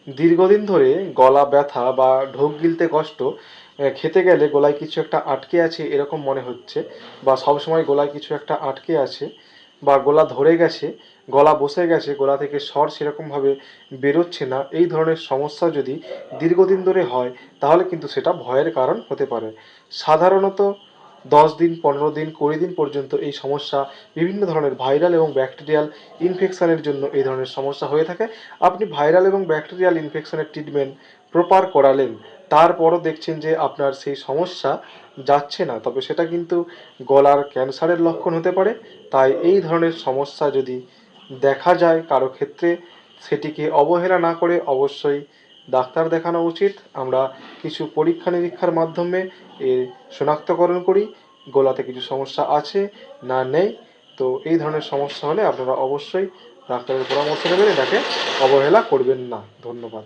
দীর্ঘদিন ধরে গলা ব্যথা বা ঢোক গিলতে কষ্ট, খেতে গেলে গলায় কিছু একটা আটকে আছে এরকম মনে হচ্ছে, বা সবসময় গলায় কিছু একটা আটকে আছে, বা গলা ধরে গেছে, গলা বসে গেছে, গলা থেকে স্বর সেরকমভাবে বেরোচ্ছে না, এই ধরনের সমস্যা যদি দীর্ঘদিন ধরে হয় তাহলে কিন্তু সেটা ভয়ের কারণ হতে পারে। সাধারণত 10 দিন, 15 দিন, 20 দিন পর্যন্ত এই সমস্যা বিভিন্ন ধরনের ভাইরাল এবং ব্যাকটেরিয়াল ইনফেকশনের জন্য এই ধরনের সমস্যা হয়ে থাকে। আপনি ভাইরাল এবং ব্যাকটেরিয়াল ইনফেকশনের ট্রিটমেন্ট প্রপার করালেন, তারপরও দেখছেন যে আপনার সেই সমস্যা যাচ্ছে না, তবে সেটা কিন্তু গলার ক্যান্সারের লক্ষণ হতে পারে। তাই এই ধরনের সমস্যা যদি দেখা যায় কারো ক্ষেত্রে, সেটিকে অবহেলা না করে অবশ্যই ডাক্তার দেখানো উচিত। আমরা কিছু পরীক্ষা নিরীক্ষার মাধ্যমে এর শনাক্তকরণ করি গলাতে কিছু সমস্যা আছে না নেই। তো এই ধরনের সমস্যা হলে আপনারা অবশ্যই ডাক্তারের পরামর্শ নেবেন, এটাকে অবহেলা করবেন না। ধন্যবাদ।